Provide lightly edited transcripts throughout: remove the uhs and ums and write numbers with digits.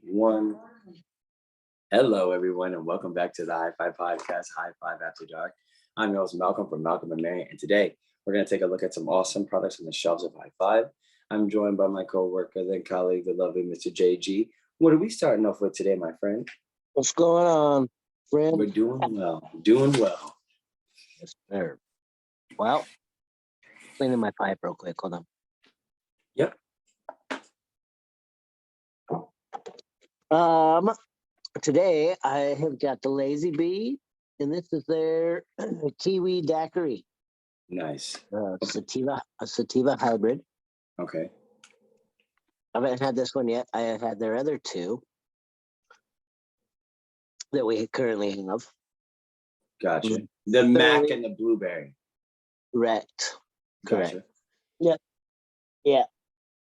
1. Hello, everyone, and welcome back to the HIGH-5 podcast, HIGH-5 After Dark. I'm your host, Malcolm from Malcolm&Mary, and today we're going to take a look at some awesome products on the shelves of HIGH-5. I'm joined by my co-worker and colleague, the lovely Mr. JG. What are we starting off with today, my friend? What's going on, friend? We're doing well. Doing well. Yes, sir. Well, cleaning my pipe real quick. Hold on. Yep. Today I have got the Lazy Bee, and this is their Kiwi Daquiri. Nice. A sativa hybrid. Okay. I haven't had this one yet. I have had their other two that we currently have. Gotcha. The Mac and the blueberry. Correct. Gotcha. Yep. Yeah.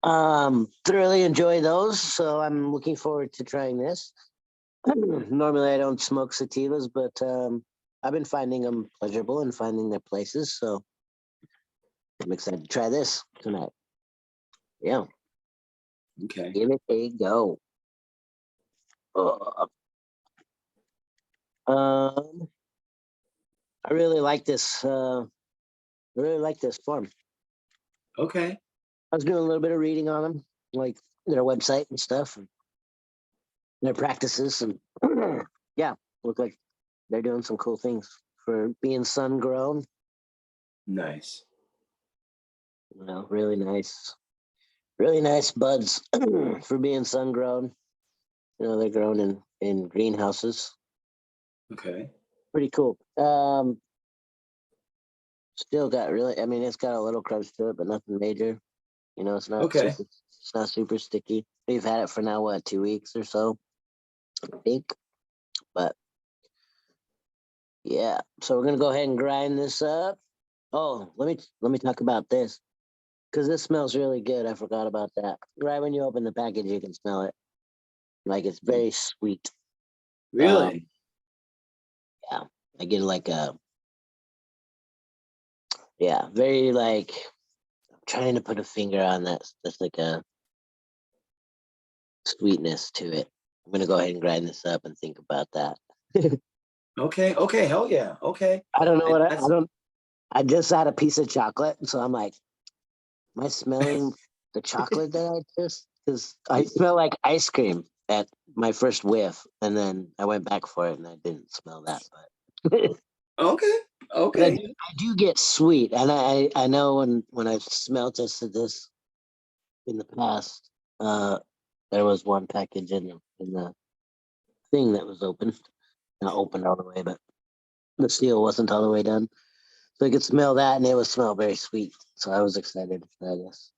Thoroughly enjoy those, so I'm looking forward to trying this. Normally I don't smoke sativas, but I've been finding them pleasurable and finding their places, so I'm excited to try this tonight. Yeah. Okay. Give it a go. I really like this. I really like this form. Okay. I was doing a little bit of reading on them, like their website and stuff, and their practices, and yeah, look like they're doing some cool things for being sun grown. Nice. You know, really nice buds for being sun grown. You know, they're grown in greenhouses. Okay. Pretty cool. Still got really, I mean, it's got a little crunch to it, but nothing major. You know, it's not Okay. it's not super sticky. We've had it for now, what, 2 weeks or so, I think. But yeah, so we're gonna go ahead and grind this up. Oh, let me talk about this, because this smells really good. I forgot about that. Right when you open the package, you can smell it. Like, it's very sweet. Really? Yeah, I get like very like, I'm trying to put a finger on that. That's like a sweetness to it. I'm gonna go ahead and grind this up and think about that. Okay. Okay. Hell yeah. Okay. I don't know what I don't. I just had a piece of chocolate, so I'm like, am I smelling the chocolate that I just? Because I smell like ice cream at my first whiff, and then I went back for it, and I didn't smell that. But Okay. but Okay. I do get sweet, and I know when I've smell tested this in the past, there was one package in the thing that was open, not opened all the way, but the seal wasn't all the way done. So I could smell that, and it would smell very sweet. So I was excited to try this.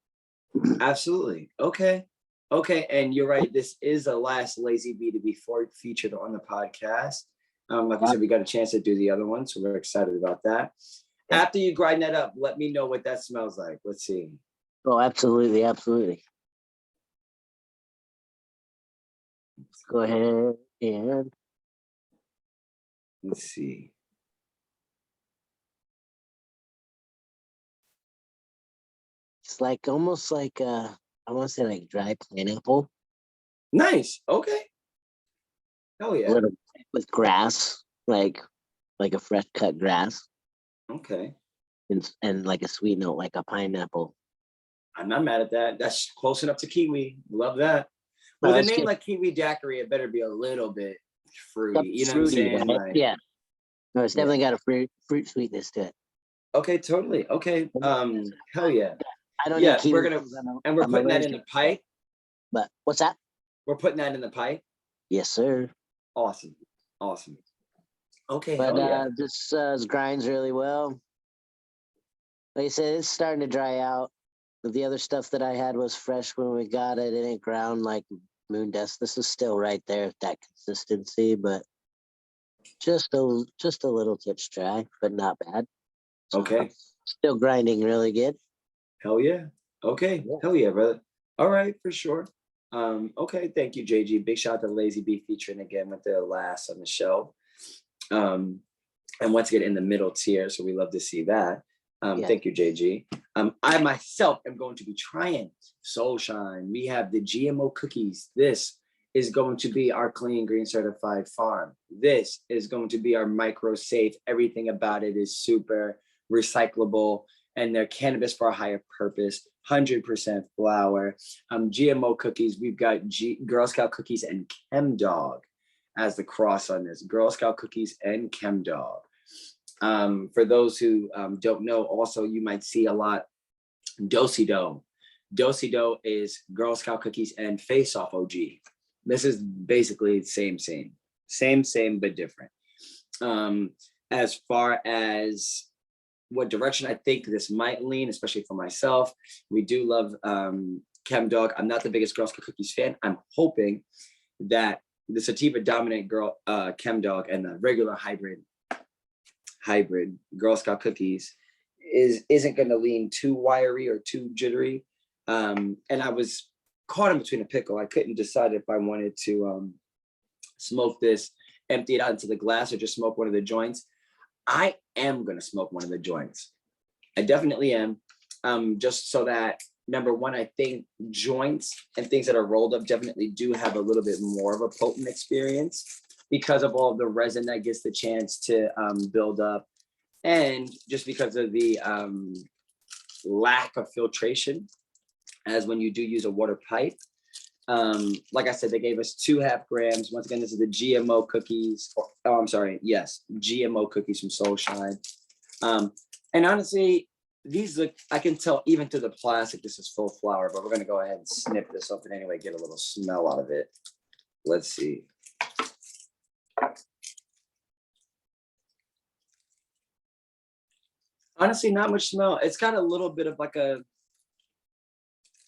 Absolutely. Okay. Okay. And you're right. This is the last Lazy Bee to be featured on the podcast. Like I said, we got a chance to do the other one, so we're excited about that. Yeah. After you grind that up, let me know what that smells like. Let's see. Oh, absolutely, absolutely. Let's go ahead and Let's see. it's like almost like I want to say like dry pineapple. Nice. Okay. Hell yeah. A little with grass, like a fresh cut grass, Okay. and like a sweet note, like a pineapple. I'm not mad at that. That's close enough to Kiwi. Love that. With a name like Kiwi Daquiri, it better be a little bit fruity. You know fruity, what I'm saying? right? Like, Yeah. No, it's definitely got a fruit sweetness to it. okay, totally. Okay. Hell yeah. I don't Yeah, need we're kiwi. we're putting that in the pipe. But what's that? We're putting that in the pipe. Yes, sir. Awesome. Awesome. Okay, But hell yeah. this grinds really well. Like I said, it's starting to dry out. The other stuff that I had was fresh when we got it. It ain't ground like moon dust. This is still right there at that consistency, but just a little tips dry, but not bad. So, Okay. still grinding really good. Hell yeah. Okay. Yeah. Hell yeah, brother. All right, for sure. Okay, thank you, JG. Big shout out to Lazy Bee featuring again with the last on the show. And once again in the middle tier, so we love to see that. Thank you, JG. I myself am going to be trying Soulshine. We have the GMO cookies. This is going to be our clean green certified farm. This is going to be our micro safe. Everything about it is super recyclable, and they're cannabis for a higher purpose, 100% flour. GMO cookies, we've got Girl Scout cookies and Chem Dog as the cross on this. Girl Scout cookies and Chem Dog. For those who don't know, also you might see a lot Do-si-do. Do-si-do is Girl Scout cookies and Face Off OG. This is basically same, but different. As far as what direction I think this might lean, especially for myself, we do love Chem Dog. I'm not the biggest Girl Scout cookies fan. I'm hoping that the sativa dominant Chem Dog and the regular hybrid Girl Scout cookies isn't going to lean too wiry or too jittery. And I was caught in between a pickle. I couldn't decide if I wanted to smoke this, empty it out into the glass, or just smoke one of the joints. I am going to smoke one of the joints. I definitely am. Just so that, number one, I think joints and things that are rolled up definitely do have a little bit more of a potent experience because of all the resin that gets the chance to build up, and just because of the lack of filtration as when you do use a water pipe. Like I said, they gave us 2.5 grams. Once again, this is the GMO cookies. Oh, I'm sorry. Yes, GMO cookies from Soulshine. And honestly, these look, I can tell even through the plastic, this is full flour, but we're going to go ahead and snip this open anyway, get a little smell out of it. Let's see. Honestly, not much smell. It's got a little bit of like a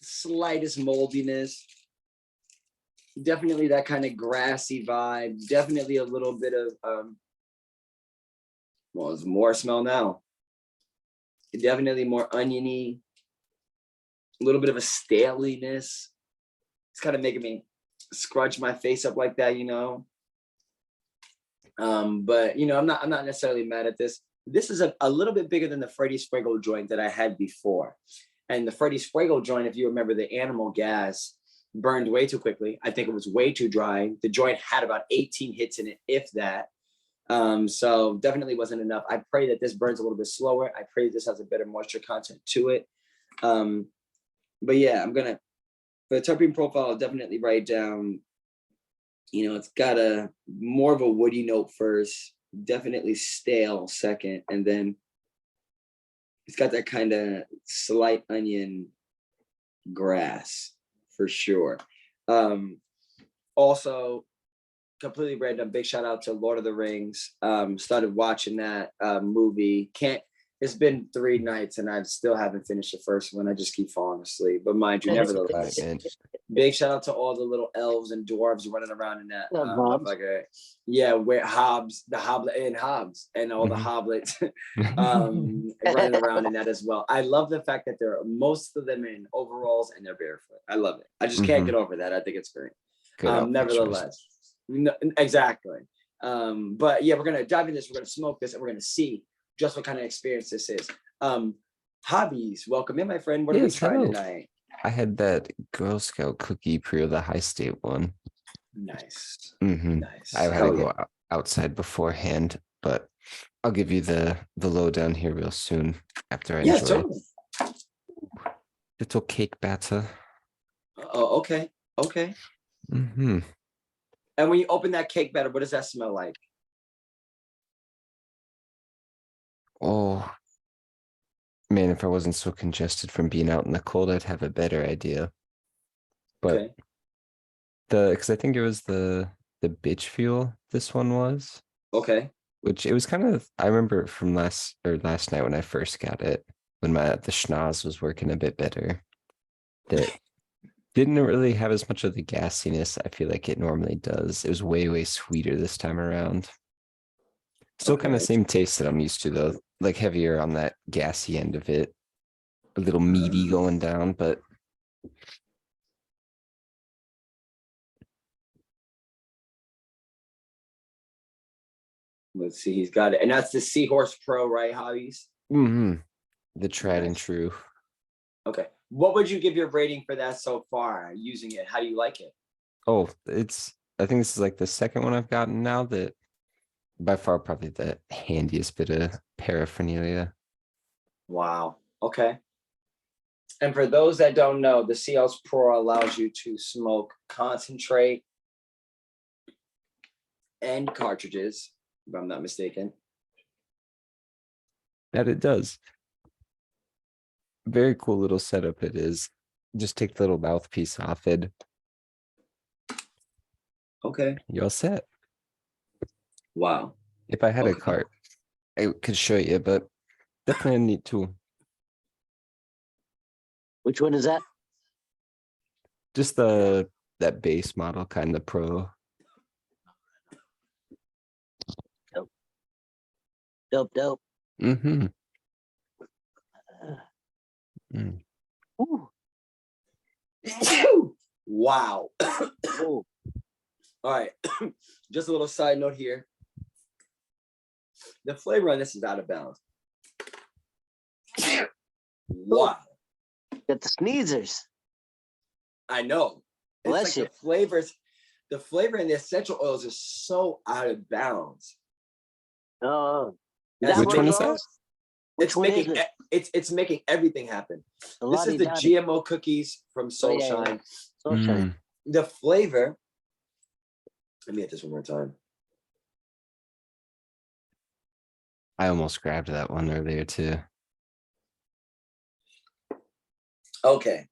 slightest moldiness. Definitely that kind of grassy vibe. Definitely a little bit of, well, there's more smell now. Definitely more oniony. A little bit of a staliness. It's kind of making me scrunch my face up like that, you know. But you know, I'm not necessarily mad at this. This is a little bit bigger than the Freddy's Fuego joint that I had before. And the Freddy's Fuego joint, if you remember, the animal gas burned way too quickly. I think it was way too dry. The joint had about 18 hits in it, if that. So definitely wasn't enough. I pray that this burns a little bit slower. I pray this has a better moisture content to it. But yeah, I'm gonna, for the terpene profile, I'll definitely write down, you know, it's got a more of a woody note first, definitely stale second, and then it's got that kind of slight onion grass for sure. Also, completely random, big shout out to Lord of the Rings. Started watching that movie. It's been 3 nights and I still haven't finished the first one. I just keep falling asleep. But mind you, nevertheless, big shout out to all the little elves and dwarves running around in that. Yeah, where Hobbs, the Hoblet and Hobbs, and all the hoblets running around in that as well. I love the fact that most of them in overalls and they're barefoot. I love it. I just can't get over that. I think it's great. Nevertheless, no, exactly. But yeah, we're gonna dive into this. We're gonna smoke this, and we're gonna see just what kind of experience this is. Hobbies, welcome in, my friend. What are we trying tonight? I had that Girl Scout cookie pre, the high state one. Nice. Nice. I had to go outside beforehand, but I'll give you the lowdown here real soon after I enjoy totally. it. Little cake batter. Oh, okay. Okay. And when you open that cake batter, what does that smell like? Oh, man, if I wasn't so congested from being out in the cold, I'd have a better idea. But because I think it was the bitch fuel this one was. Okay. Which it was kind of, I remember from last night when I first got it, when the schnoz was working a bit better. That didn't really have as much of the gassiness I feel like it normally does. It was way, way sweeter this time around. Still kind of same taste that I'm used to though, like heavier on that gassy end of it. A little meaty going down, but let's see, he's got it. And that's the Seahorse Pro, right, Hobbies? The tried and true. Okay. What would you give your rating for that so far using it? How do you like it? Oh, I think this is like the second one I've gotten now that by far probably the handiest bit of paraphernalia. Wow. Okay. And for those that don't know, the CL's Pro allows you to smoke concentrate and cartridges, if I'm not mistaken. That it does. Very cool little setup it is. Just take the little mouthpiece off it. Okay. You're all set. Wow. If I had a Okay. cart, I could show you, but definitely a neat tool. Which one is that? Just that base model kind of pro. Dope. Mm-hmm. Ooh. Wow. Ooh. All right. Just a little side note here. The flavor on this is out of bounds. Wow. Got the sneezers. I know. It's Bless like you. the flavor in the essential oils is so out of bounds. Oh. Is That's that Which one one of is that? those? Which It's one is making it? it's making everything happen. The This is the Lottie-Dottie. GMO cookies from Oh, yeah, Soulshine. yeah. Soulshine. The flavor. Let me get this one more time. I almost grabbed that one earlier too. Okay.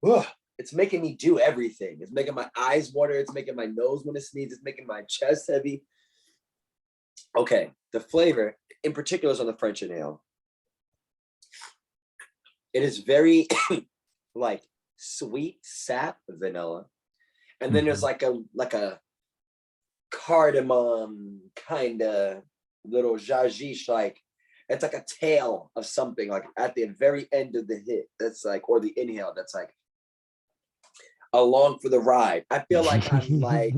Ugh, it's making me do everything. It's making my eyes water. It's making my nose want to sneeze. It's making my chest heavy. Okay, the flavor in particular is on the French inhale. It is very like sweet sap vanilla, and then there's like a cardamom kind of little jajish, like it's like a tail of something like at the very end of the hit. That's like, or the inhale. That's like along for the ride. I feel like I'm like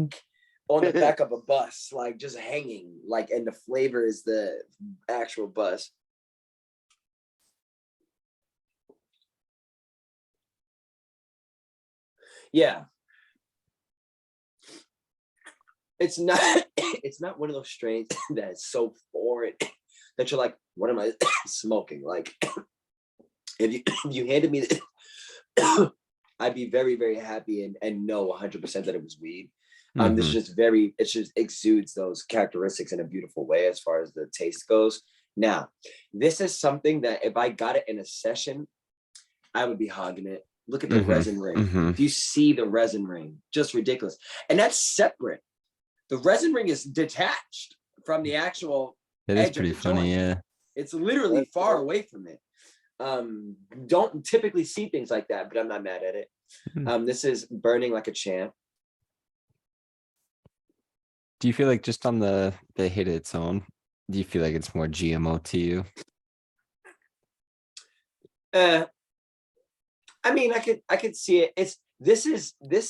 on the back of a bus, like just hanging, like, and the flavor is the actual bus. Yeah. It's not it's not one of those strains that is so foreign that you're like, what am I smoking? Like if you handed me this, I'd be very, very happy and know 100% that it was weed. This is just it just exudes those characteristics in a beautiful way as far as the taste goes. Now, this is something that if I got it in a session, I would be hogging it. Look at the resin ring. Do you see the resin ring? Just ridiculous. And that's separate. The resin ring is detached from the actual It is edge pretty of the funny, joint. yeah. It's literally far away from it. Don't typically see things like that, but I'm not mad at it. This is burning like a champ. Do you feel like just on the hit its own, do you feel like it's more GMO to you? I mean, I could see it. This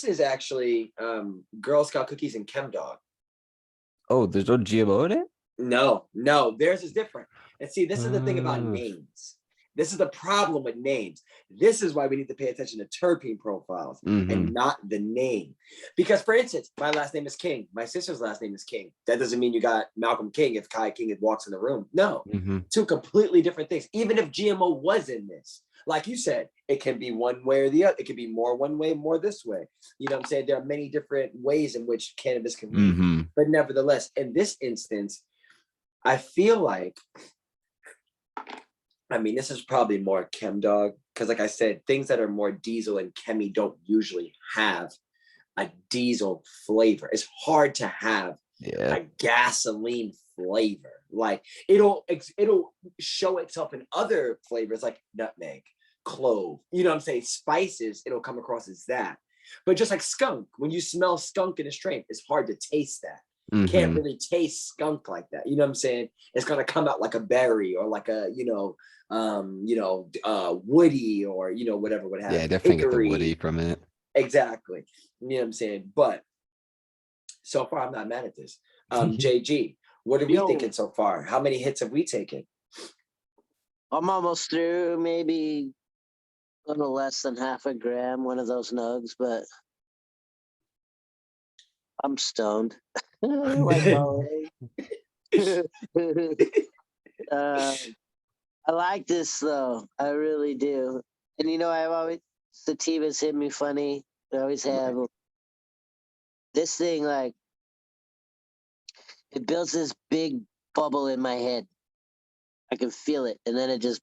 is actually Girl Scout cookies and Chem Dog. Oh, there's no GMO in it? No, theirs is different. And see, this is the thing about names. This is the problem with names. This is why we need to pay attention to terpene profiles and not the name. Because, for instance, my last name is King. My sister's last name is King. That doesn't mean you got Malcolm King if Kai King walks in the room. No, two completely different things. Even if GMO was in this, like you said, it can be one way or the other. It can be more one way, more this way. You know what I'm saying? There are many different ways in which cannabis can be. But nevertheless, in this instance, I feel like, I mean, this is probably more Chem Dog because, like I said, things that are more diesel and chemi don't usually have a diesel flavor. It's hard to have a gasoline flavor. Like it'll show itself in other flavors like nutmeg, clove. You know what I'm saying? Spices. It'll come across as that. But just like skunk, when you smell skunk in a strain, it's hard to taste that. Can't really taste skunk like that. You know what I'm saying? It's gonna come out like a berry or like a woody or whatever would happen. Yeah, definitely get the Hickory. woody from it. Exactly. You know what I'm saying? But so far, I'm not mad at this. JG, what are we thinking so far? How many hits have we taken? I'm almost through, maybe A little less than half a gram, one of those nugs, but I'm stoned. Like always. uh, I like this though. I really do. And I've always sativas hit me funny. I always have. This thing, like, it builds this big bubble in my head. I can feel it, and then it just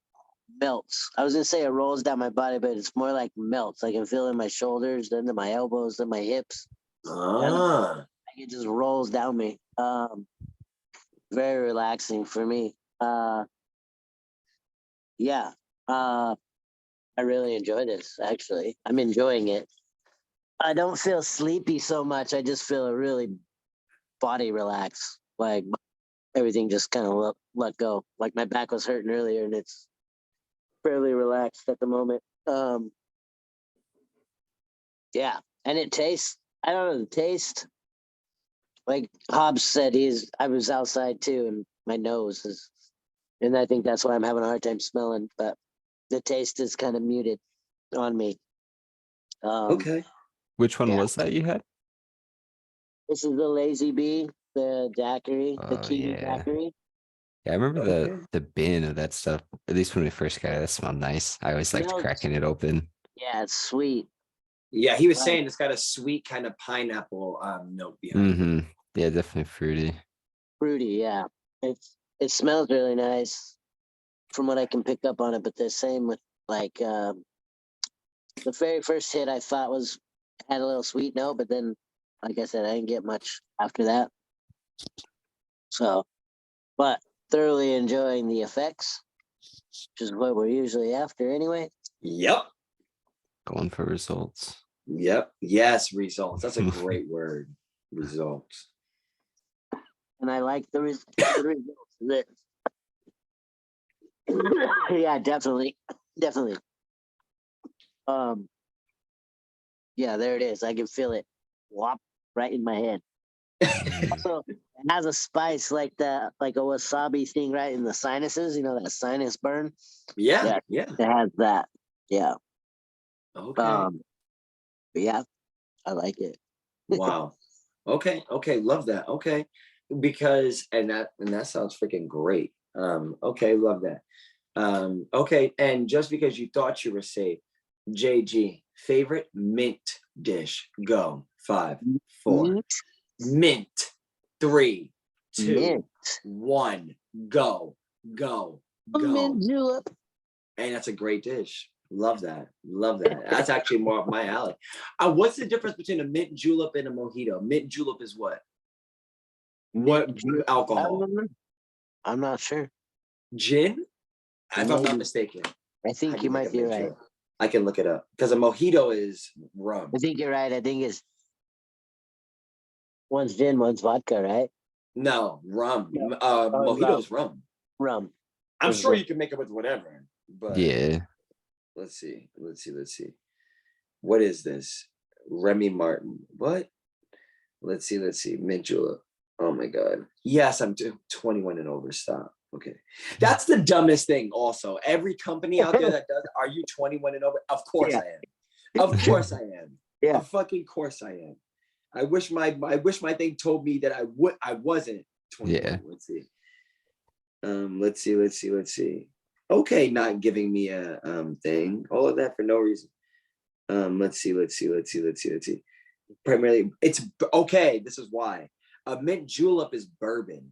melts. I was gonna say it rolls down my body, but it's more like melts. I can feel it in my shoulders, then to my elbows, then my hips. And it just rolls down me. Very relaxing for me. Yeah. I really enjoy this, actually. I'm enjoying it. I don't feel sleepy so much. I just feel a really body relax. Like everything just kind of let go. Like my back was hurting earlier and it's fairly relaxed at the moment. Yeah. And it tastes, I don't know, the taste. Like Hobbs said, I was outside too, and my nose is, and I think that's why I'm having a hard time smelling, but the taste is kind of muted on me. Okay. Which one Yeah. was that you had? This is the Lazy Bee, the Daquiri, the Oh, Kiwi yeah. Daquiri. Yeah, I remember Okay. the bin of that stuff. At least when we first got it, that smelled nice. I always liked Smells- cracking it open. Yeah, it's sweet. Yeah, he was Like- saying it's got a sweet kind of pineapple note behind it. Mm-hmm. Yeah, definitely fruity. Fruity, yeah. It smells really nice from what I can pick up on it, but the same with like the very first hit I thought had a little sweet note, but then like I said, I didn't get much after that. So, but thoroughly enjoying the effects, which is what we're usually after anyway. Yep. Going for results. Yep. Yes, results. That's a great word. Results. And I like the results of it. Yeah, definitely. Definitely. Yeah, there it is. I can feel it. Whop right in my head. Also, it has a spice like a wasabi thing right in the sinuses, that sinus burn. Yeah. Yeah. It has that. Yeah. Okay. But yeah, I like it. Wow. Okay. Okay. Love that. Okay. Because and that sounds freaking great. Okay, love that. Okay, and just because you thought you were safe, JG, favorite mint dish. Go. 5, 4. Mint. 3, 2, Mint. 1. Go. Go. Go. Mint julep. And that's a great dish. Love that. Love that. That's actually more of my alley. What's the difference between a mint julep and a mojito? Mint julep is what? What alcohol? I'm not sure. Gin? If I'm not Maybe. mistaken. I think you might be right. I can look it up because a mojito is rum. I think you're right. I think it's one's gin, one's vodka, right? No, rum. No. Mojito is rum. Rum. I'm Is sure it- you can make it with whatever, but Yeah. let's see. What is this? Remy Martin. What? Let's see. Mint julep. Oh my God. Yes, I'm 21 and over. Stop. Okay. That's the dumbest thing also. Every company out there that does, are you 21 and over? Of course Yeah. I am. Of course I am. Yeah. Of fucking course I am. I wish my thing told me that I wasn't 21. Yeah. Let's see. Okay, not giving me a thing. All of that for no reason. Let's see. Primarily, it's okay. This is why. A mint julep is bourbon.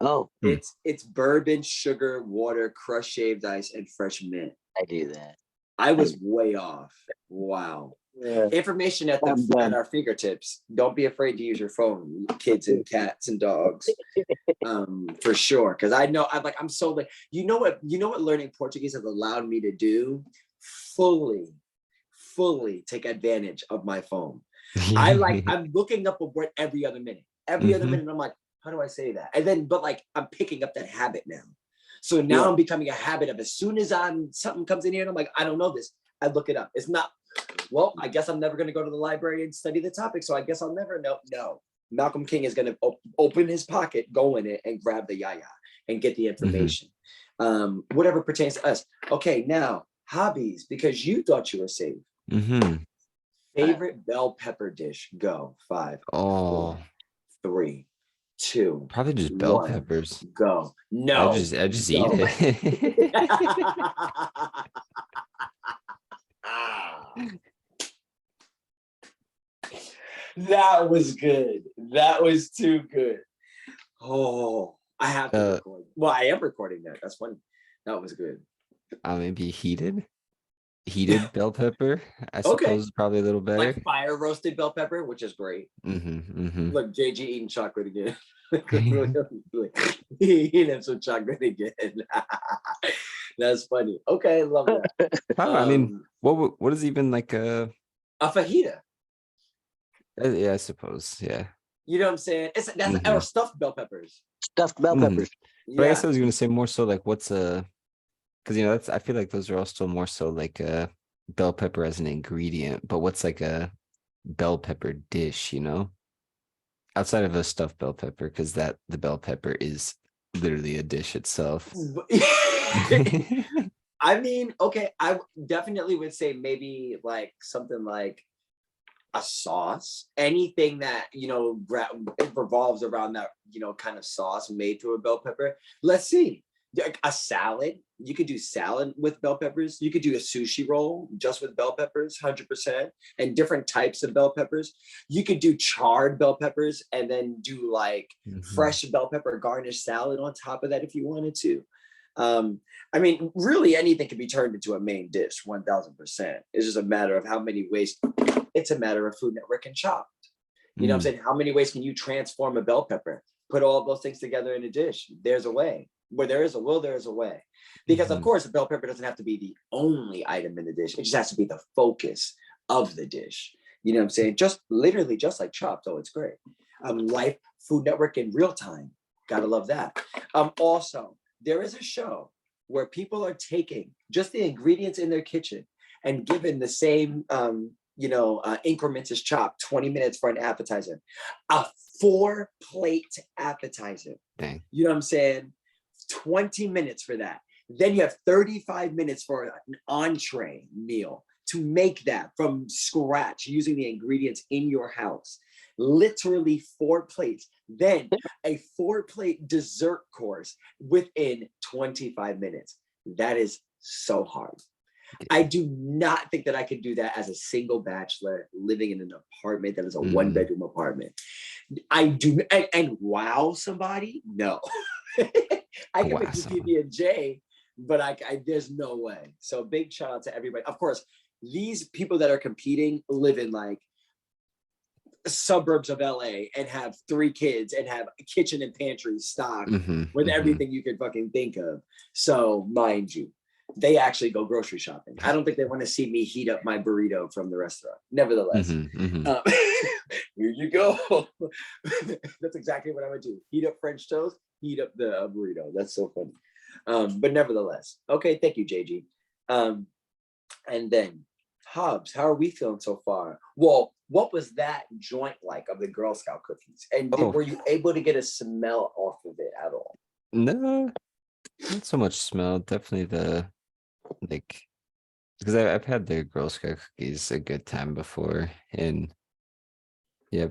Oh, It's bourbon, sugar, water, crushed shaved ice, and fresh mint. I do that. I was way off. Wow. Yeah. Information at our fingertips. Don't be afraid to use your phone, kids and cats and dogs. For sure. Because I'm so like, you know what learning Portuguese has allowed me to do? Fully take advantage of my phone. I'm looking up a word every other minute. Every other minute, I'm like, how do I say that? And then, but like, I'm picking up that habit now. So now I'm becoming a habit of as soon as something comes in here and I'm like, I don't know this, I look it up. It's not, well, I guess I'm never going to go to the library and study the topic. So I guess I'll never know. No, Malcolm King is going to open his pocket, go in it and grab the yaya and get the information. Whatever pertains to us. Okay, now, Hobbies, because you thought you were safe. Mm-hmm. Favorite bell pepper dish? Go. 5, Oh, 4, 3, 2, probably just bell 1. peppers. Go. I No. just I just eat Go. it. That was good. That was too good. Oh, I have to record. Well, I am recording that. That's funny. That was good. Maybe heated bell pepper, I Okay. suppose is probably a little better. Like fire roasted bell pepper, which is great. Look, JG eating chocolate again. He had some chocolate again. That's funny. Okay, love that. I mean, what is even like a fajita? yeah, I suppose, yeah. You know what I'm saying? That's our stuffed bell peppers. Stuffed bell peppers. But I guess I was gonna say more so like what's a, because that's, I feel like those are all still more so like a bell pepper as an ingredient, but what's like a bell pepper dish, outside of a stuffed bell pepper, because the bell pepper is literally a dish itself. I mean, okay, I definitely would say maybe like something like a sauce, anything that it revolves around that kind of sauce made through a bell pepper. Let's see, like a salad. You could do salad with bell peppers. You could do a sushi roll just with bell peppers, 100%, and different types of bell peppers. You could do charred bell peppers and then do like fresh bell pepper garnish salad on top of that if you wanted to. I mean, really anything can be turned into a main dish, 1000%. It's just a matter of how many ways. It's a matter of Food Network and Chopped. You know what I'm saying? How many ways can you transform a bell pepper? Put all those things together in a dish. There's a way. Where there is a will, there is a way. Because of course, a bell pepper doesn't have to be the only item in the dish. It just has to be the focus of the dish. You know what I'm saying? Just literally just like Chopped. Oh, it's great. Life, Food Network in real time. Gotta love that. Also, there is a show where people are taking just the ingredients in their kitchen and given the same increments as Chopped, 20 minutes for an appetizer, a 4-plate appetizer. Dang. You know what I'm saying? 20 minutes for that. Then you have 35 minutes for an entree meal to make that from scratch using the ingredients in your house. Literally 4 plates. Then a 4-plate dessert course within 25 minutes. That is so hard. I do not think that I could do that as a single bachelor living in an apartment that is a 1-bedroom apartment. I do, and wow somebody? No. I can make you pb&j, but there's no way. So big shout out to everybody. Of course, these people that are competing live in like suburbs of LA and have 3 kids and have a kitchen and pantry stocked with everything you could fucking think of. So mind you, they actually go grocery shopping. I don't think they want to see me heat up my burrito from the restaurant. Nevertheless, here you go. That's exactly what I would do. Heat up French toast, heat up the burrito. That's so funny. But nevertheless, okay, thank you, JG. And then Hobbs, how are we feeling so far? Well, what was that joint like of the Girl Scout cookies? And were you able to get a smell off of it at all? No, not so much smell. Definitely because I've had the Girl Scout cookies a good time before, and yeah,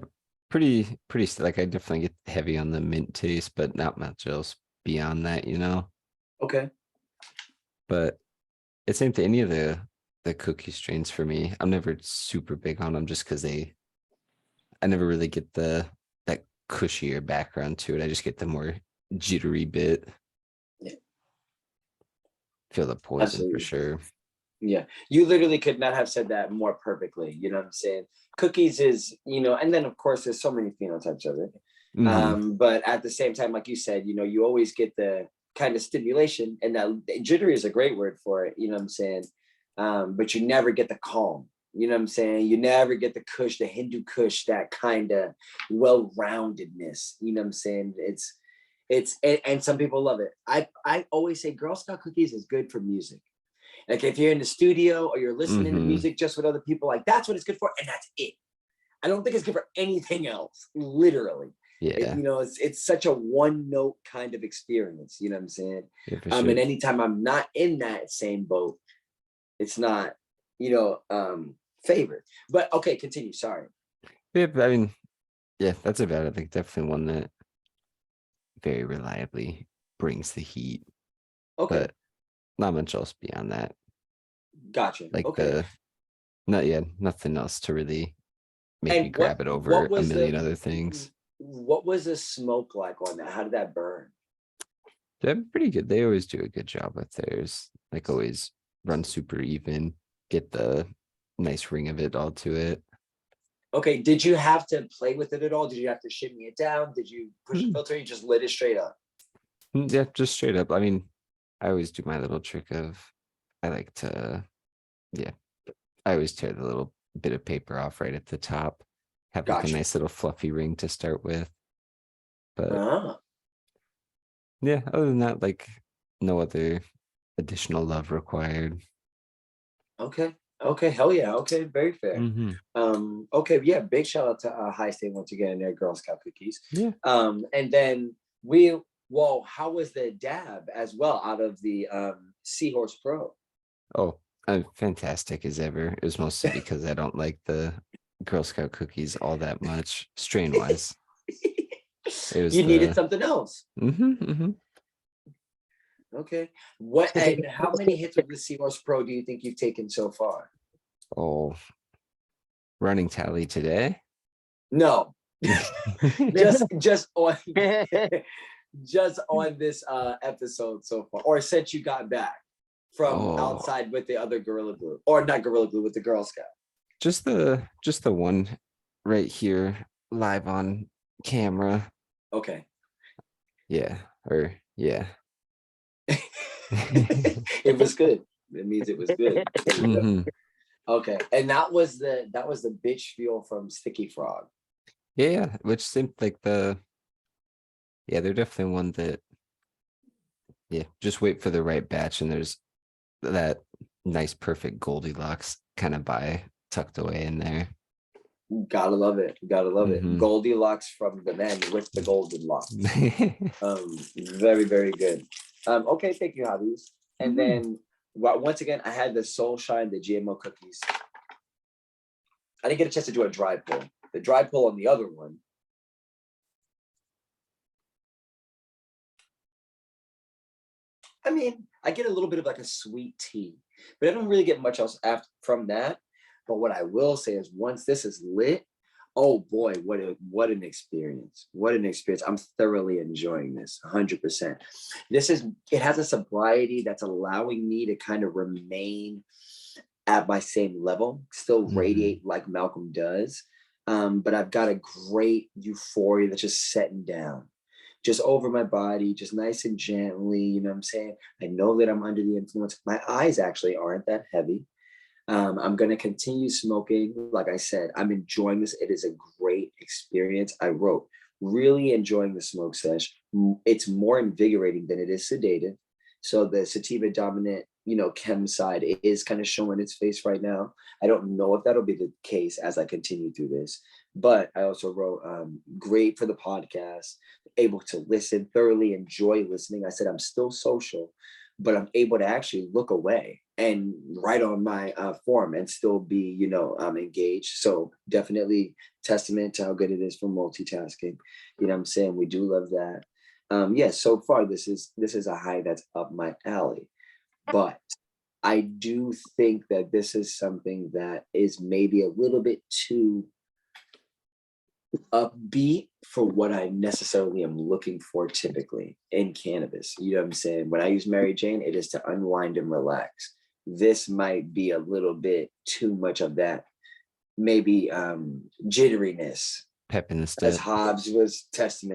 pretty like I definitely get heavy on the mint taste, but not much else beyond that, Okay. But it's same to any of the cookie strains for me. I'm never super big on them just because I never really get that cushier background to it. I just get the more jittery bit. Yeah. Feel the poison Absolutely. for sure. Yeah, you literally could not have said that more perfectly. You know what I'm saying? Cookies is, and then of course there's so many phenotypes of it. But at the same time, like you said, you always get the kind of stimulation, and that jittery is a great word for it. You know what I'm saying? But you never get the calm. You know what I'm saying? You never get the kush, the Hindu kush, that kind of well-roundedness. You know what I'm saying? It's and some people love it. I always say Girl Scout cookies is good for music. Like if you're in the studio or you're listening to music just with other people, like that's what it's good for, and that's it. I don't think it's good for anything else, literally. Yeah. It's such a one-note kind of experience, you know what I'm saying? Yeah, for sure. And anytime I'm not in that same boat, It's not, favored. But okay, continue. Sorry. Yeah, but I mean, yeah, that's about it. Like definitely one that very reliably brings the heat, Okay, but not much else beyond that. gotcha. Like Okay. not yet, nothing else to really make me And what grab it what over a was million other things. the smoke like on that? How did that burn? They're pretty good. They always do a good job with theirs. Like always run super even, get the nice ring of it all to it. Okay, did you have to play with it at all? Did you have to shimmy it down? Did you push the Hmm. filter? You just lit it straight up. Yeah, just straight up. I mean, I always do my little trick of I like to, yeah, I always tear the little bit of paper off right at the top, have like a Gotcha. nice little fluffy ring to start with. But Ah, yeah, other than that, like no other additional love required. okay. Okay, hell yeah. Okay, very fair. Hmm. Okay, yeah, big shout out to High State once again and their Girl Scout cookies. Yeah. And then how was the dab as well out of the Seahorse Pro? Oh, I'm fantastic as ever. It was mostly because I don't like the Girl Scout cookies all that much, strain wise. It was You needed the something else. mm-hmm. Okay. What and how many hits of the Seahorse Pro do you think you've taken so far? Oh, running tally today. No. just on just on this episode so far, or since you got back from Oh, outside with the other Gorilla Glue, or not Gorilla Glue, with the Girl Scout. just the one right here live on camera. Okay. Yeah, or yeah. It was good. It means it was good. There we go. Hmm. Okay. And that was the bitch feel from Sticky Frog. Yeah, which seemed like they're definitely one that just wait for the right batch and there's that nice perfect Goldilocks kind of by tucked away in there. Gotta love it. Gotta love it. Hmm. Goldilocks from the man with the golden locks. Very, very good. Okay, thank you, Hobbies. And then once again, I had the Soulshine, the GMO cookies. I didn't get a chance to do a dry pull. The dry pull on the other one. I mean, I get a little bit of like a sweet tea, but I don't really get much else after from that. But what I will say is once this is lit, oh boy, what an experience. What an experience. I'm thoroughly enjoying this 100%. It has a sobriety that's allowing me to kind of remain at my same level, still radiate like Malcolm does. But I've got a great euphoria that's just setting down, just over my body, just nice and gently. You know what I'm saying? I know that I'm under the influence. My eyes actually aren't that heavy. I'm going to continue smoking. Like I said, I'm enjoying this. It is a great experience. I wrote, really enjoying the smoke sesh. It's more invigorating than it is sedative. So the sativa dominant, chem side is kind of showing its face right now. I don't know if that'll be the case as I continue through this. But I also wrote, great for the podcast, able to listen, thoroughly enjoy listening. I said, I'm still social, but I'm able to actually look away and write on my form and still be, engaged. So definitely testament to how good it is for multitasking. You know what I'm saying? We do love that. Yes, so far this is a high that's up my alley. But I do think that this is something that is maybe a little bit too upbeat for what I necessarily am looking for typically in cannabis. You know what I'm saying? When I use Mary Jane, it is to unwind and relax. This might be a little bit too much of that, maybe jitteriness, Pep in the as step. Hobbes was testing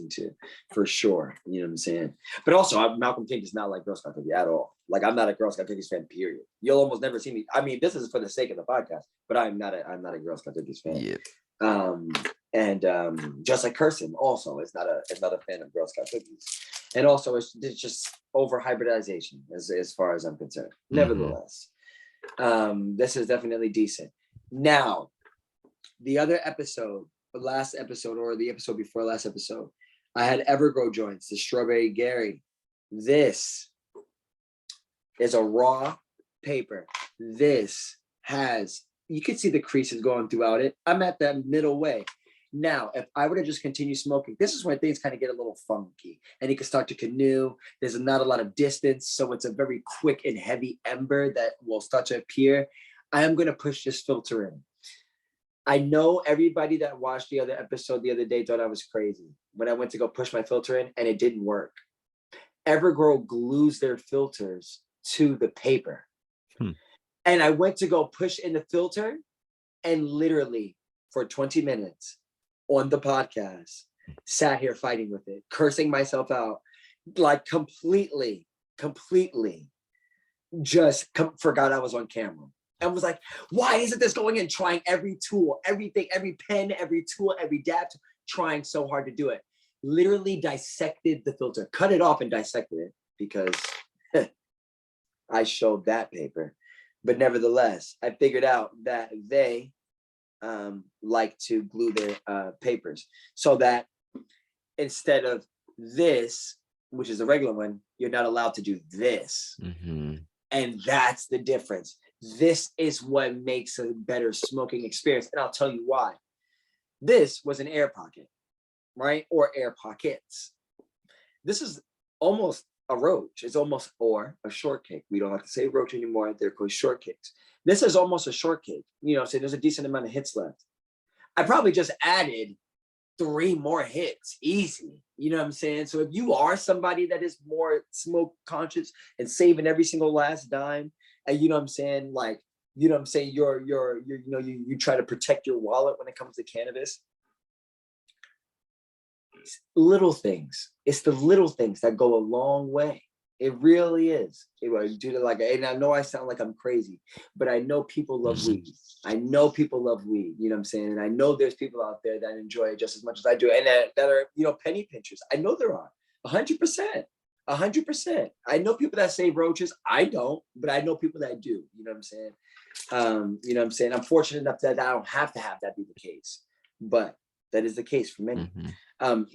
to, for sure. You know what I'm saying? But also, Malcolm King does not like Girl Scout cookies at all. Like, I'm not a Girl Scout cookies fan, period. You'll almost never see me. I mean, this is for the sake of the podcast, but I'm not a Girl Scout cookies fan. Yeah. And just like Kirsten also is not a fan of Girl Scout cookies. And also it's just over hybridization as far as I'm concerned. Nevertheless, this is definitely decent. Now, the other episode, the last episode, or the episode before last episode, I had Evergrow joints, the Strawberry Gary. This is a raw paper. This has, you can see the creases going throughout it. I'm at that middle way. Now, if I were to just continue smoking, this is where things kind of get a little funky and you can start to canoe. There's not a lot of distance. So it's a very quick and heavy ember that will start to appear. I am going to push this filter in. I know everybody that watched the other episode the other day thought I was crazy when I went to go push my filter in and it didn't work. Evergrow glues their filters to the paper. And I went to go push in the filter and literally for 20 minutes on the podcast, sat here fighting with it, cursing myself out, like completely just forgot I was on camera. And was like, why isn't this going in? Trying every tool, everything, every pen, every tool, every dab, trying so hard to do it. Literally dissected the filter, cut it off and dissected it because I showed that paper. But nevertheless, I figured out that they like to glue their papers so that instead of this, which is a regular one, you're not allowed to do this. And that's the difference. This is what makes a better smoking experience. And I'll tell you why. This was an air pocket, right? Or air pockets. This is almost a roach. It's almost, or a shortcake. We don't have to say roach anymore. They're called shortcakes. This is almost a shortcake. You know, so there's a decent amount of hits left. I probably just added 3 more hits, easy. You know what I'm saying? So if you are somebody that is more smoke conscious and saving every single last dime, and you know what I'm saying, like, you know what I'm saying, you're you know, you try to protect your wallet when it comes to cannabis. It's little things. It's the little things that go a long way. It really is. And I know I sound like I'm crazy, but I know people love weed. I know people love weed. You know what I'm saying? And I know there's people out there that enjoy it just as much as I do, and that are, you know, penny pinchers. I know there are 100%. 100%. I know people that say roaches. I don't, but I know people that do. You know what I'm saying? You know what I'm saying? I'm fortunate enough that I don't have to have that be the case, but that is the case for many.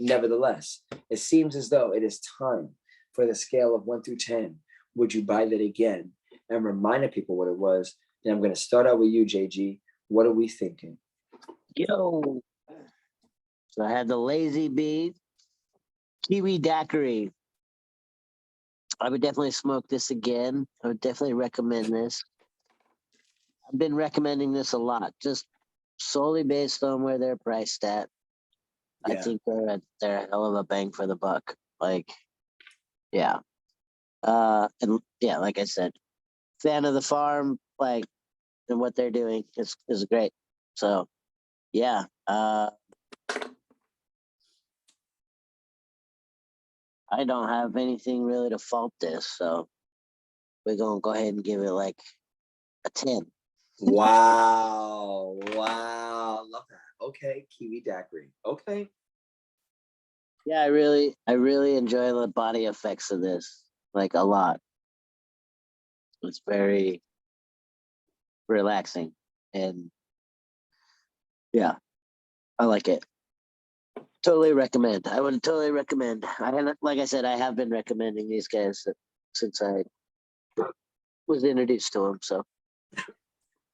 Nevertheless, it seems as though it is time for the scale of 1 through 10. Would you buy that again? And reminding people what it was. And I'm going to start out with you, JG. What are we thinking? Yo. So I had the Lazy Bee, Kiwi Daquiri. I would definitely smoke this again. I would definitely recommend this. I've been recommending this a lot, just solely based on where they're priced at. Yeah. I think they're a hell of a bang for the buck. Like, yeah. And yeah, like I said, fan of the farm, like, and what they're doing is great. So yeah. I don't have anything really to fault this, so we're gonna go ahead and give it like a 10. Wow. Love that. Okay, Kiwi Daquiri. Okay. Yeah, I really enjoy the body effects of this, like a lot. It's very relaxing, and yeah, I like it. Totally recommend. I would totally recommend. Like I said, I have been recommending these guys since I was introduced to them. So,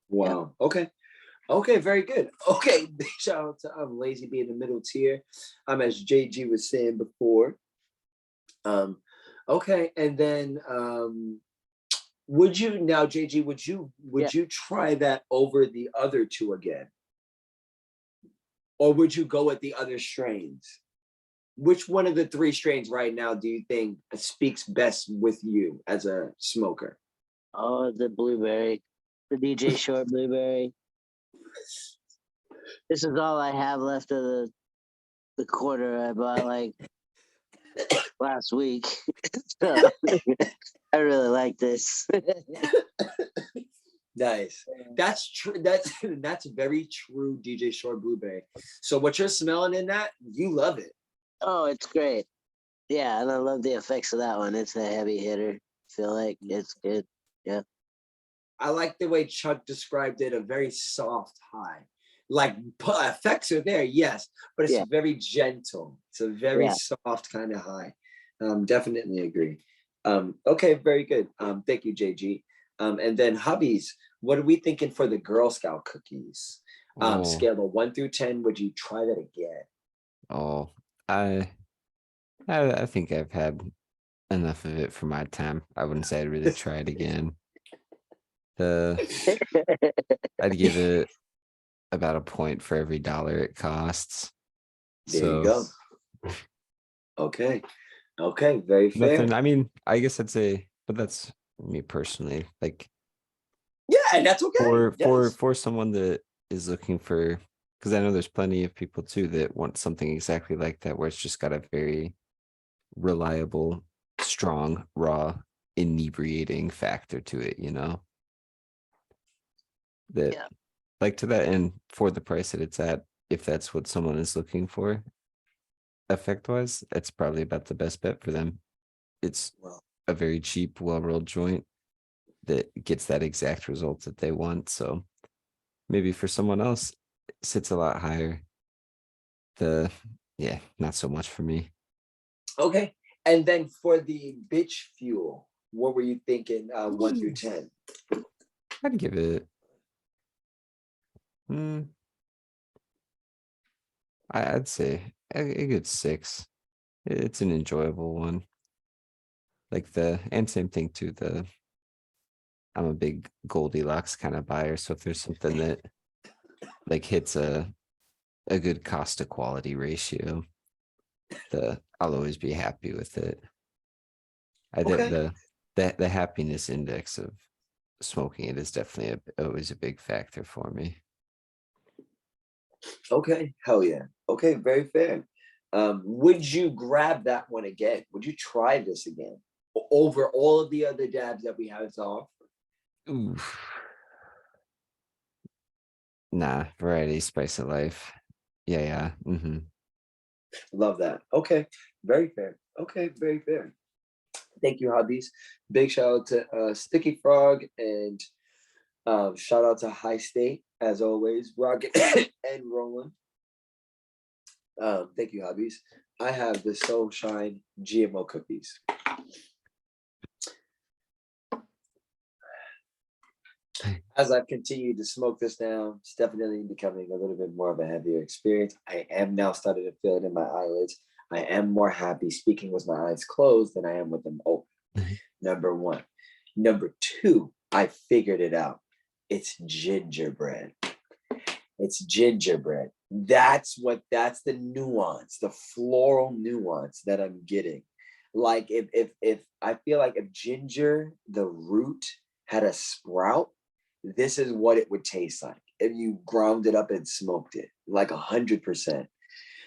wow. Yeah. Okay, very good. Okay, big shout out to Lazy Bee in the middle tier. As JG was saying before. Okay, and then would you now, JG? Would you try that over the other 2 again? Or would you go with the other strains? Which one of the 3 strains right now do you think speaks best with you as a smoker? Oh, the blueberry, the DJ Short blueberry. This is all I have left of the quarter I bought like last week. So I really like this. Nice. That's true. That's very true, DJ Short blueberry. So what you're smelling in that, you love it. Oh, it's great. Yeah, and I love the effects of that one. It's a heavy hitter. I feel like it's good. Yeah. I like the way Chuck described it, a very soft high. Like effects are there, yes, but it's very gentle. It's a very soft kind of high. Definitely agree. Okay, very good. Thank you, JG. And then hobbies, what are we thinking for the Girl Scout cookies? Oh, Scale of 1 through 10, would you try that again? oh, I think I've had enough of it for my time. I wouldn't say I'd really try it again. The I'd give it about a point for every dollar it costs. There you So go. Okay. Okay, very fair. nothing. I mean, I guess I'd say, but that's me personally. Like Yeah, and that's okay. Yes. for someone that is looking for, because I know there's plenty of people too that want something exactly like that, where it's just got a very reliable, strong, raw, inebriating factor to it, you know? That Yeah. like to that end for the price that it's at, if that's what someone is looking for, effect wise, it's probably about the best bet for them. It's Well, a very cheap, well-rolled joint that gets that exact result that they want. So maybe for someone else, it sits a lot higher. Yeah, not so much for me. okay. And then for the bitch fuel, what were you thinking? 1 through 10. I'd give it. Hmm, I'd say a good 6. It's an enjoyable one. Like and same thing too. I'm a big Goldilocks kind of buyer. So if there's something that like hits a good cost to quality ratio, I'll always be happy with it. I think Okay. the happiness index of smoking it is definitely always a big factor for me. Okay. Hell yeah. Okay, very fair. Would you grab that one again? Would you try this again? Over all of the other dabs that we have to offer? Oof. Nah, variety, spice of life. Yeah. Love that. Okay. Very fair. Okay, very fair. Thank you, hobbies. Big shout out to Sticky Frog and shout out to High State as always, Rocket and Roland. Thank you, hobbies. I have the Soulshine GMO cookies. As I've continued to smoke this now, it's definitely becoming a little bit more of a heavier experience. I am now starting to feel it in my eyelids. I am more happy speaking with my eyes closed than I am with them open. Number one. Number two, I figured it out. It's gingerbread. It's gingerbread. That's the nuance, the floral nuance that I'm getting. Like if I feel like if ginger, the root, had a sprout, this is what it would taste like if you ground it up and smoked it, like 100%.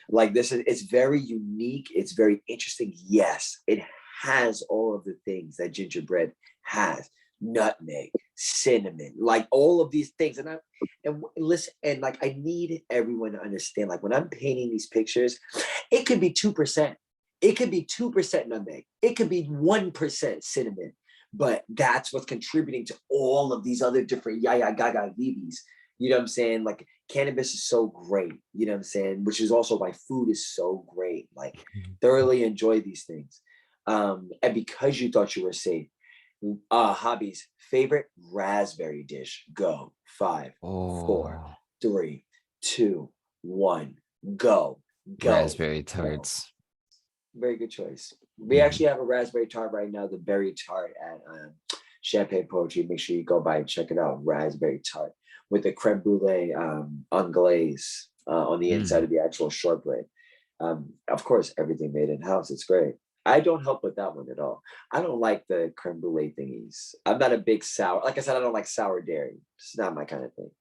Like it's very unique. It's very interesting. Yes, it has all of the things that gingerbread has: nutmeg, cinnamon, like all of these things. And listen, and like I need everyone to understand. Like when I'm painting these pictures, it could be 2%. It could be 2% nutmeg. It could be 1% cinnamon. But that's what's contributing to all of these other different yaya gaga vivis. You know what I'm saying? Like cannabis is so great, you know what I'm saying? Which is also why food is so great. Like thoroughly enjoy these things. And because you thought you were safe, hobbies, favorite raspberry dish, go. 5, 4, Oh, 3, 2, 1, go. raspberry Go. tarts. Very good choice. We actually have a raspberry tart right now, the berry tart at Champagne Poetry. Make sure you go by and check it out. Raspberry tart with the creme brulee unglaze on the inside of the actual shortbread. Of course, everything made in house. It's great. I don't help with that one at all. I don't like the creme brulee thingies. I'm not a big sour. Like I said, I don't like sour dairy. It's not my kind of thing.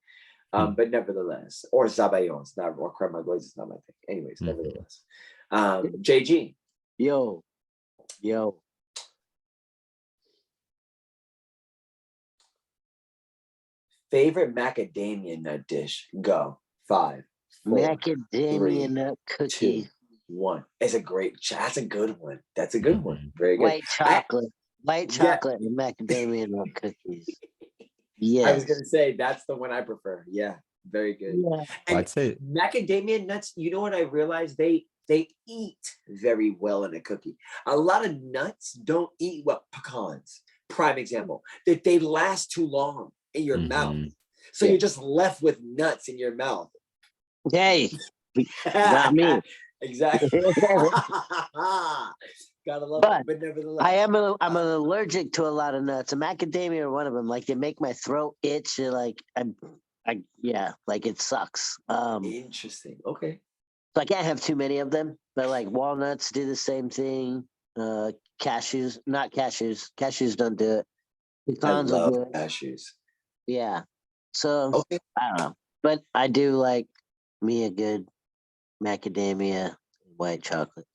But nevertheless, or Zabayon, it's not, or creme glaze is not my thing. Anyways, nevertheless. JG. Yo. Favorite macadamia nut dish? Go. 5, 4, Macadamia 3, nut 2, cookie. 1. It's a great. That's a good one. That's a good one. Very good. White chocolate. White Yeah. chocolate and macadamia nut cookies. I Yes. was gonna say that's the one I prefer. Yeah, very good. Yeah. And I'd say macadamia nuts. You know what I realized? They eat very well in a cookie. A lot of nuts don't eat well. Pecans. prime example, that they last too long in your mouth. So Yeah. you're just left with nuts in your mouth. Hey, not me. Exactly. Gotta love But it. But nevertheless, I'm allergic to a lot of nuts. And macadamia are one of them. Like they make my throat itch. And like yeah, like it sucks. interesting. Okay. So I can't have too many of them. But like walnuts do the same thing. Cashews, not cashews. Cashews don't do it. I Pecans will love do it. cashews. Yeah. So Okay. I don't know. But I do like me a good macadamia white chocolate.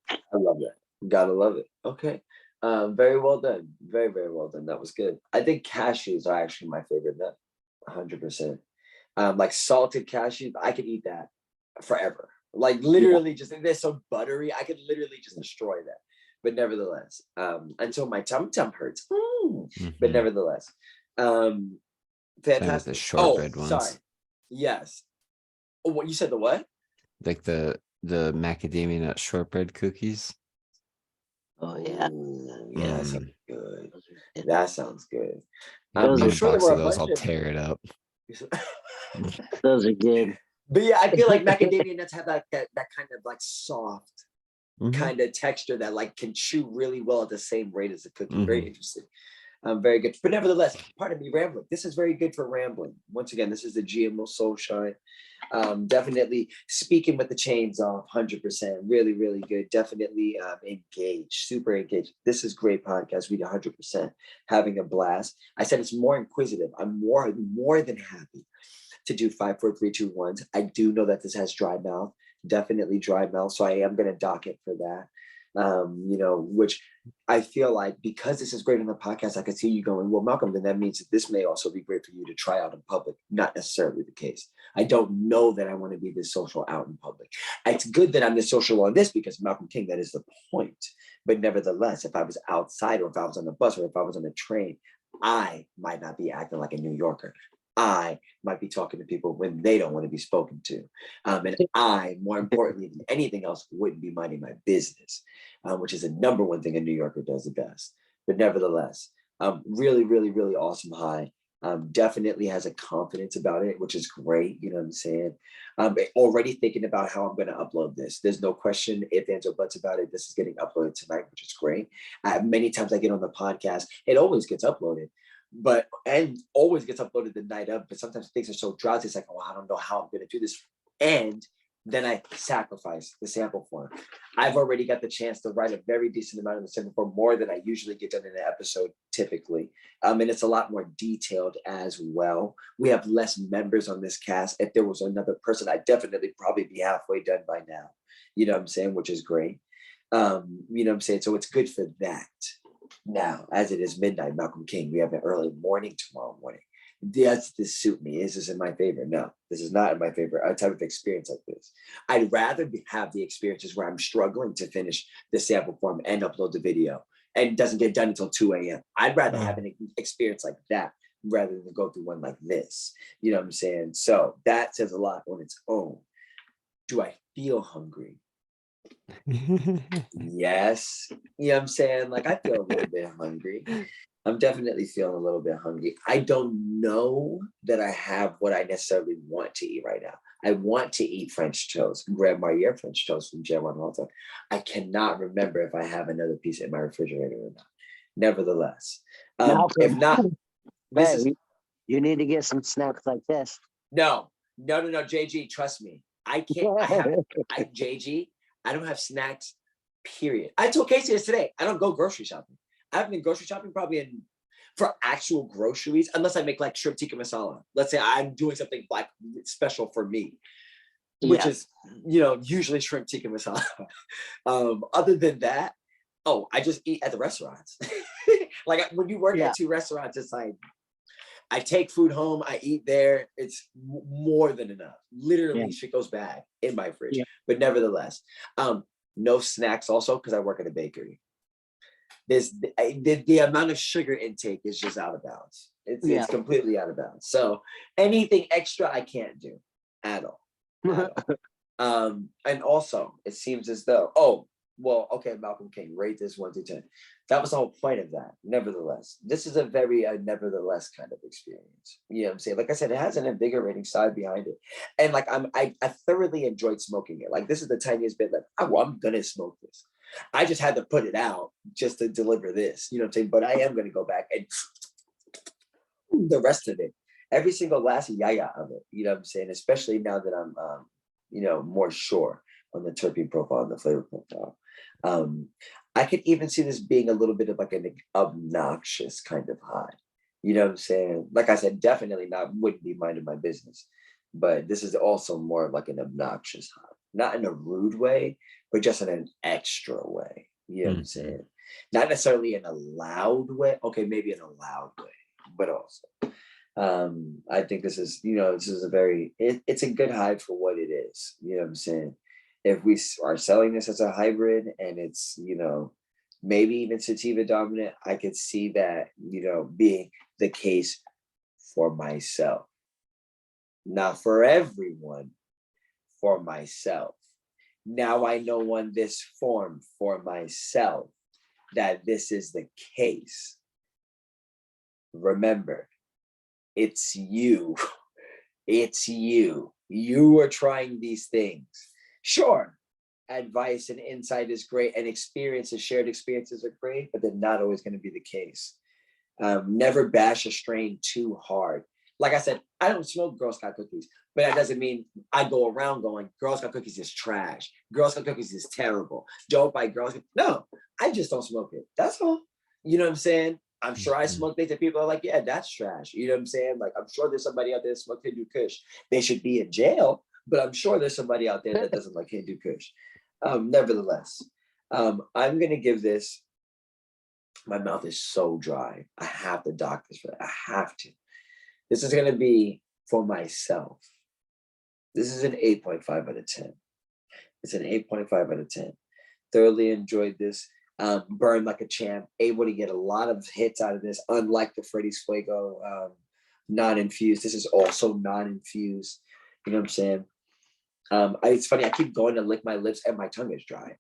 I love that. Gotta love it. Okay. Very well done. Very, very well done. That was good. I think cashews are actually my favorite nut. 100%. Like salted cashews, I could eat that forever. Like literally just, they're so buttery. I could literally just destroy that. But nevertheless, until my tum hurts. But nevertheless, Same with the fantastic. shortbread Sorry. ones. Yes. Oh, what you said, the what? Like the macadamia nut shortbread cookies. Oh yeah. Ooh, yeah, that sounds good. Yeah. That sounds good. Those Need I'm a sure there box were of a those, bunch I'll of. tear it up. Those are good. But yeah, I feel like macadamia nuts have that kind of like soft kind of texture that like can chew really well at the same rate as a cookie. Very interesting. Very good. But nevertheless, pardon me rambling. This is very good for rambling. Once again, this is the GMO Soulshine. Definitely speaking with the chains off, 100%. Really, really good. Definitely engaged, super engaged. This is great podcast. We 100% having a blast. I said it's more inquisitive. I'm more than happy to do 5, 4, 3, 2, 1s. I do know that this has dry mouth, definitely dry mouth. So I am going to dock it for that. Which I feel like because this is great on the podcast, I could see you going, well, Malcolm, then that means that this may also be great for you to try out in public. Not necessarily the case. I don't know that I want to be this social out in public. It's good that I'm this social on this because Malcolm King, that is the point. But nevertheless, if I was outside or if I was on the bus or if I was on a train, I might not be acting like a New Yorker. I might be talking to people when they don't want to be spoken to. And I, more importantly than anything else, wouldn't be minding my business, which is the number one thing a New Yorker does the best. But nevertheless, really, really, really awesome high. Definitely has a confidence about it, which is great. You know what I'm saying? Already thinking about how I'm going to upload this. There's no question, if, ands, or buts about it. This is getting uploaded tonight, which is great. Many times I get on the podcast, it always gets uploaded. And always gets uploaded the night of, but sometimes things are so drowsy, it's like, oh, I don't know how I'm going to do this. And then I sacrifice the sample form. I've already got the chance to write a very decent amount of the sample form, more than I usually get done in an episode typically. And it's a lot more detailed as well. We have less members on this cast. If there was another person, I'd definitely probably be halfway done by now. You know what I'm saying? Which is great. You know what I'm saying? So it's good for that. Now, as it is midnight, Malcolm King, we have an early morning tomorrow morning. Does this suit me? Is this in my favor? No, this is not in my favor. A type of experience like this. I'd rather have the experiences where I'm struggling to finish the sample form and upload the video and it doesn't get done until 2 a.m. I'd rather have an experience like that rather than go through one like this. You know what I'm saying? So that says a lot on its own. Do I feel hungry? Yes. You know what I'm saying? Like I feel a little bit hungry. I'm definitely feeling a little bit hungry. I don't know that I have what I necessarily want to eat right now. I want to eat French toast, Grandma Marnier French toast from J1 Malta. I cannot remember if I have another piece in my refrigerator or not. Nevertheless, if not, this is you need to get some snacks like this. no, JG, trust me. I can't. I haven't. JG, I don't have snacks. Period. I told Casey this today. I don't go grocery shopping. I haven't been grocery shopping probably for actual groceries, unless I make like shrimp tikka masala. Let's say I'm doing something like special for me, which is, usually shrimp tikka masala. Other than that, I just eat at the restaurants. Like when you work at 2 restaurants, it's like, I take food home, I eat there. It's more than enough. Literally, shit goes bad in my fridge. Yeah. But nevertheless, no snacks also because I work at a bakery. There's the amount of sugar intake is just out of bounds. It's completely out of bounds. So anything extra I can't do at all. And also, it seems as though, well, okay, Malcolm King, rate this 1 through 10. That was the whole point of that. Nevertheless, this is a very nevertheless kind of experience. You know what I'm saying? Like I said, it has an invigorating side behind it. And like I thoroughly enjoyed smoking it. Like this is the tiniest bit that I'm gonna smoke this. I just had to put it out just to deliver this. You know what I'm saying? But I am gonna go back and the rest of it, every single last yaya of it. You know what I'm saying? Especially now that I'm you know, more sure on the terpene profile and the flavor profile. I could even see this being a little bit of like an obnoxious kind of high. You know what I'm saying? Like I said, definitely wouldn't be minding my business. But this is also more of like an obnoxious high. Not in a rude way, but just in an extra way. You know what I'm saying? Not necessarily in a loud way. Okay, maybe in a loud way, but also. I think this is, you know, this is a very, it's a good high for what it is. You know what I'm saying? If we are selling this as a hybrid and it's, you know, maybe even sativa dominant, I could see that, you know, being the case for myself. Not for everyone, for myself. Now I know on this form for myself that this is the case. Remember, it's you. It's you. You are trying these things. Sure, advice and insight is great, and experiences, shared experiences are great, but they're not always going to be the case. Never bash a strain too hard. Like I said, I don't smoke Girl Scout cookies, but that doesn't mean I go around going, Girl Scout cookies is trash. Girl Scout cookies is terrible. Don't buy Girl Scout. No, I just don't smoke it. That's all. You know what I'm saying? I'm sure I smoke things that people are like, yeah, that's trash. You know what I'm saying? Like, I'm sure there's somebody out there that smokes Hindu Kush. They should be in jail, but I'm sure there's somebody out there that doesn't like Hindu Kush. Nevertheless, I'm going to give this, my mouth is so dry. I have to dock this for that. I have to. This is going to be for myself. This is an 8.5 out of 10. It's an 8.5 out of 10. Thoroughly enjoyed this. Burned like a champ. Able to get a lot of hits out of this, unlike the Freddy's Fuego non-infused. This is also non-infused. You know what I'm saying? It's funny. I keep going to lick my lips and my tongue is dry.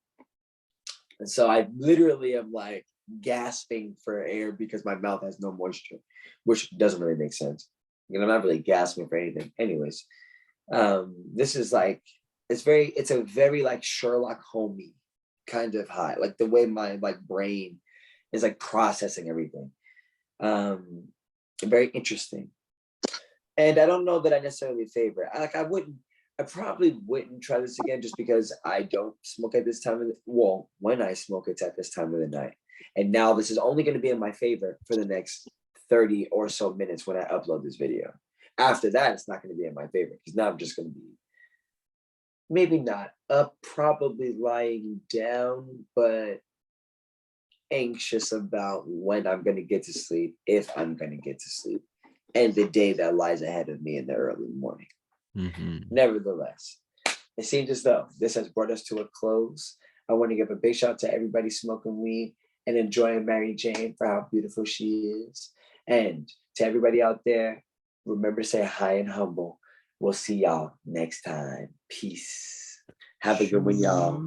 And so I literally am like gasping for air because my mouth has no moisture, which doesn't really make sense. You know, I'm not really gasping for anything. Anyways, this is like, it's a very like Sherlock Holmes kind of high, like the way my like brain is like processing everything. Very interesting. And I don't know that I necessarily favor it. I probably wouldn't try this again just because I don't smoke at this time of the, well, when I smoke, it's at this time of the night. And now this is only going to be in my favor for the next 30 or so minutes when I upload this video. After that, it's not going to be in my favor because now I'm just going to be maybe not up, probably lying down, but anxious about when I'm going to get to sleep, if I'm going to get to sleep, and the day that lies ahead of me in the early morning. Nevertheless, it seems as though this has brought us to a close. I want to give a big shout out to everybody smoking weed and enjoying Mary Jane for how beautiful she is. And to everybody out there, remember to say hi and humble. We'll see y'all next time. Peace. Have a good one, y'all.